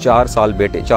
4